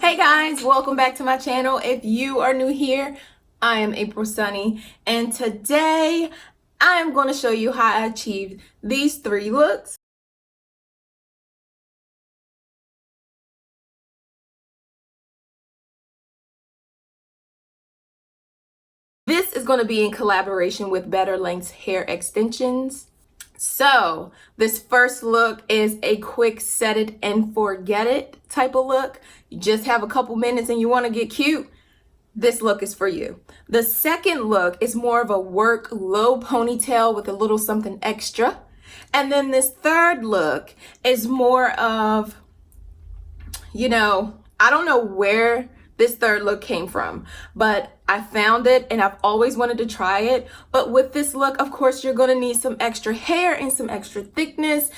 Hey guys, welcome back to my channel. If you are new here, I am April Sunny, and today I am going to show you how I achieved these 3 looks. This is going to be in collaboration with BetterLength's hair extensions. So this first look is a quick set it and forget it type of look. You just have a couple minutes and you want to get cute. This look is for you. The second look is more of a work low ponytail with a little something extra. And then this third look is more of, I don't know where this third look came from, but I found it and I've always wanted to try it. But with this look, of course, you're gonna need some extra hair and some extra thickness.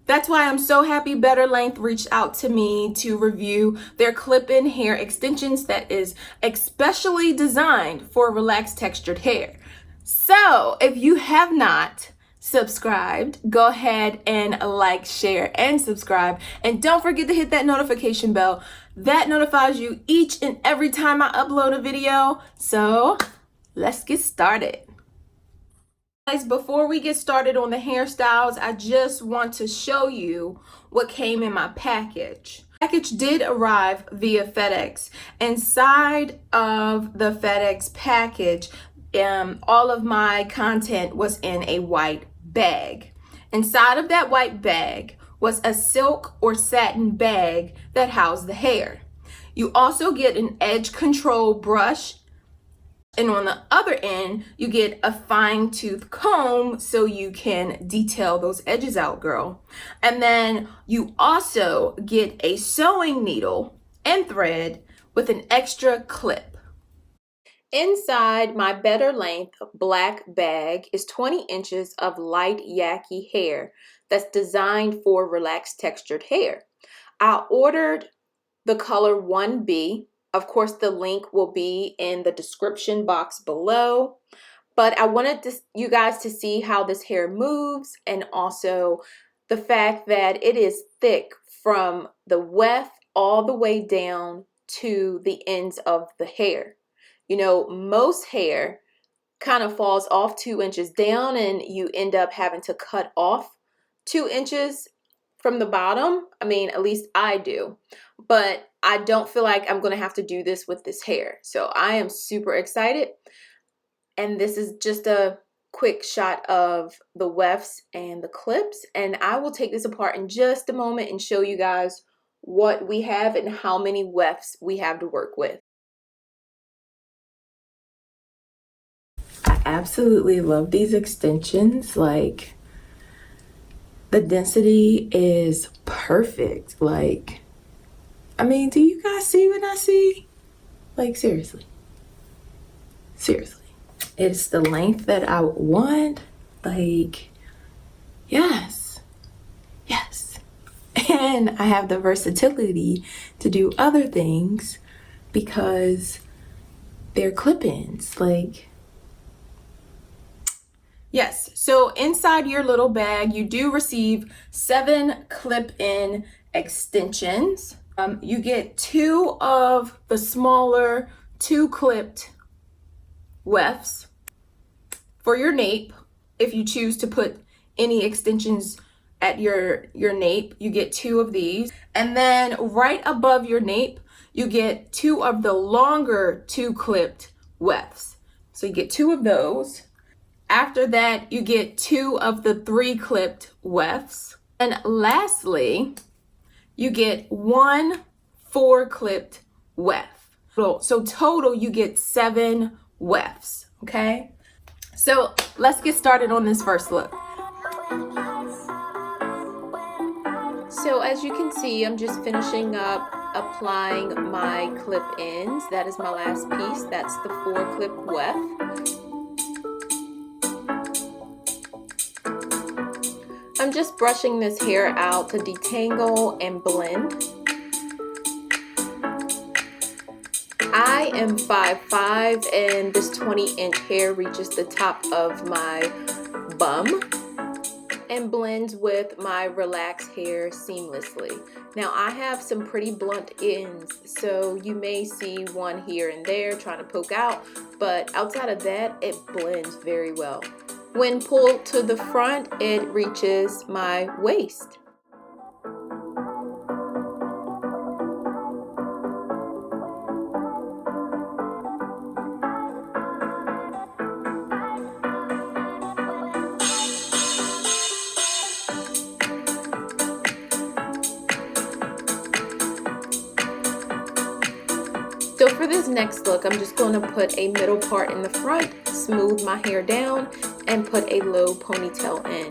That's why I'm so happy BetterLength reached out to me to review their clip-in hair extensions that is especially designed for relaxed textured hair. So if you have not subscribed, go ahead and like, share, and subscribe. And don't forget to hit that notification bell. That notifies you each and every time I upload a video. So let's get started. Guys, before we get started on the hairstyles, I just want to show you what came in my package. The package did arrive via FedEx. Inside of the FedEx package, all of my content was in a white bag. Inside of that white bag was a silk or satin bag that housed the hair. You also get an edge control brush, and on the other end, you get a fine tooth comb so you can detail those edges out, girl. And then you also get a sewing needle and thread with an extra clip. Inside my BetterLength black bag is 20 inches of light yaki hair that's designed for relaxed textured hair. I ordered the color 1B. Of course, the link will be in the description box below. But I wanted you guys to see how this hair moves, and also the fact that it is thick from the weft all the way down to the ends of the hair. You know, most hair kind of falls off 2 inches down and you end up having to cut off 2 inches from the bottom. I mean, at least I do. But I don't feel like I'm going to have to do this with this hair. So I am super excited. And this is just a quick shot of the wefts and the clips. And I will take this apart in just a moment and show you guys what we have and how many wefts we have to work with. I absolutely love these extensions. Like, the density is perfect. Like, I mean, do you guys see what I see? Like, seriously. Seriously. It's the length that I want. Like, yes. Yes. And I have the versatility to do other things because they're clip-ins. Like, yes. So inside your little bag, you do receive 7 clip-in extensions. You get 2 of the smaller 2 clipped wefts for your nape. If you choose to put any extensions at your nape, you get 2 of these. And then right above your nape, you get 2 of the longer 2 clipped wefts. So you get 2 of those. After that, you get 2 of the 3 clipped wefts. And lastly, you get 1 4 clipped weft. So total, you get 7 wefts, okay? So let's get started on this first look. So as you can see, I'm just finishing up applying my clip ends. That is my last piece. That's the 4 clip weft. I'm just brushing this hair out to detangle and blend. I am 5'5", and this 20-inch hair reaches the top of my bum. and blends with my relaxed hair seamlessly. Now I have some pretty blunt ends, so you may see one here and there trying to poke out, but outside of that, it blends very well. When pulled to the front, it reaches my waist. So for this next look, I'm just going to put a middle part in the front, smooth my hair down, and put a low ponytail in.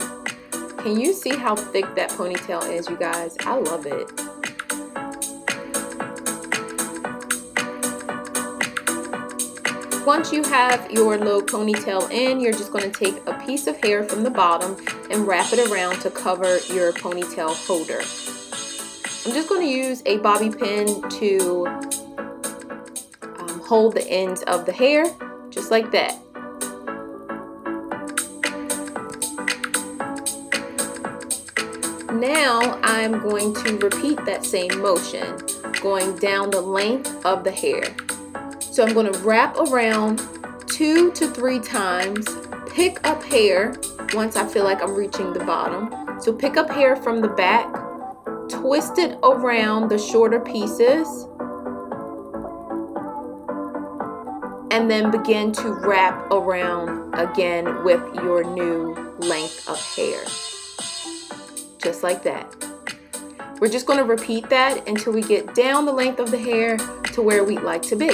Can you see how thick that ponytail is, you guys? I love it. Once you have your low ponytail in, you're just going to take a piece of hair from the bottom and wrap it around to cover your ponytail holder. I'm just going to use a bobby pin to hold the ends of the hair, just like that. Now I'm going to repeat that same motion, going down the length of the hair. So I'm going to wrap around 2 to 3 times, pick up hair once I feel like I'm reaching the bottom. So pick up hair from the back, twist it around the shorter pieces, and then begin to wrap around again with your new length of hair. Just like that. We're just going to repeat that until we get down the length of the hair to where we'd like to be.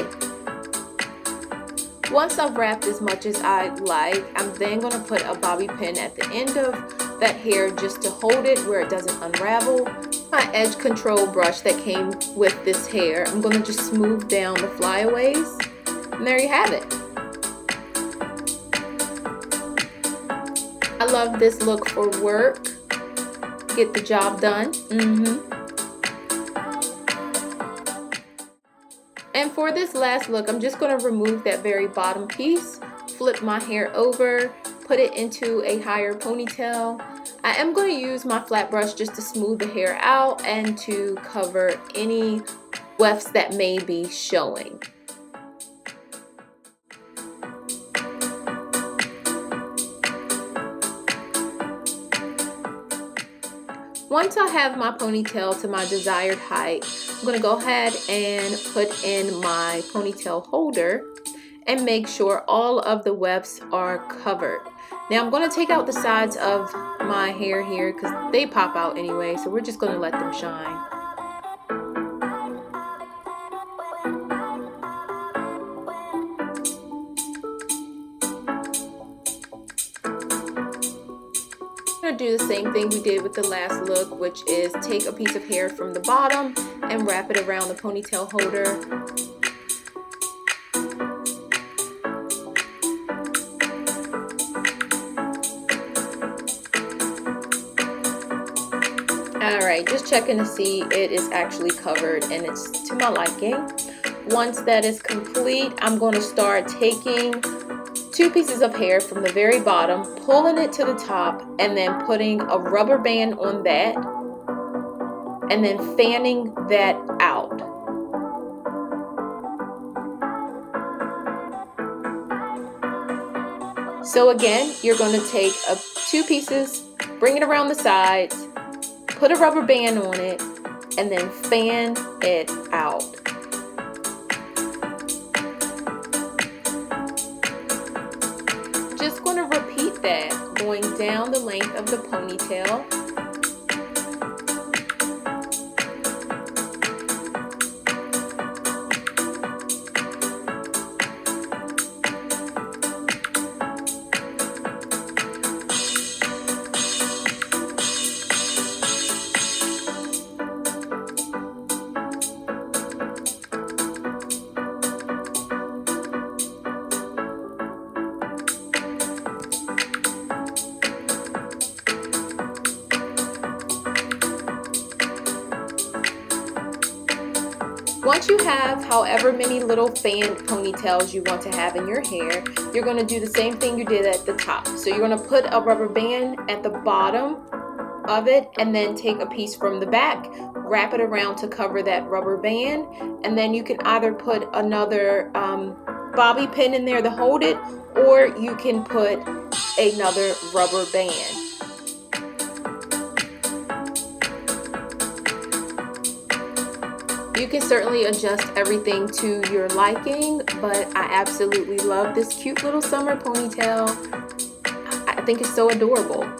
Once I've wrapped as much as I like, I'm then going to put a bobby pin at the end of that hair just to hold it where it doesn't unravel. My edge control brush that came with this hair, I'm going to just smooth down the flyaways. And there you have it. I love this look for work. Get the job done. And for this last look, I'm just going to remove that very bottom piece, flip my hair over, put it into a higher ponytail. I am going to use my flat brush just to smooth the hair out and to cover any wefts that may be showing. Once I have my ponytail to my desired height, I'm going to go ahead and put in my ponytail holder and make sure all of the wefts are covered. Now I'm going to take out the sides of my hair here because they pop out anyway, so we're just going to let them shine. Do the same thing we did with the last look, which is take a piece of hair from the bottom and wrap it around the ponytail holder. Alright, just checking to see it is actually covered and it's to my liking. Once that is complete, I'm going to start taking 2 pieces of hair from the very bottom, pulling it to the top, and then putting a rubber band on that, and then fanning that out. So again, you're going to take 2 pieces, bring it around the sides, put a rubber band on it, and then fan it out. Just going to repeat that, going down the length of the ponytail. Once you have however many little fan ponytails you want to have in your hair, you're going to do the same thing you did at the top. So you're going to put a rubber band at the bottom of it and then take a piece from the back, wrap it around to cover that rubber band, and then you can either put another bobby pin in there to hold it, or you can put another rubber band. You can certainly adjust everything to your liking, but I absolutely love this cute little summer ponytail. I think it's so adorable.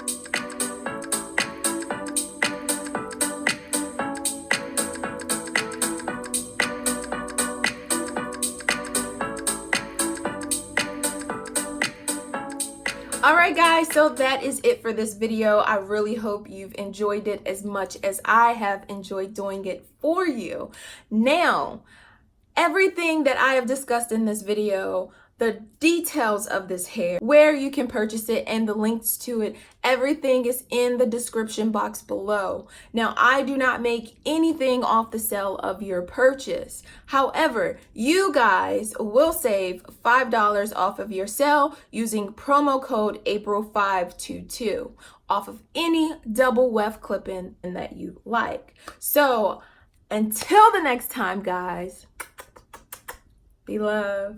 Alright guys, so that is it for this video. I really hope you've enjoyed it as much as I have enjoyed doing it for you. Now, everything that I have discussed in this video, the details of this hair, where you can purchase it, and the links to it, everything is in the description box below. Now, I do not make anything off the sale of your purchase. However, you guys will save $5 off of your sale using promo code April522 off of any double weft clip-in that you like. So, until the next time, guys, be love.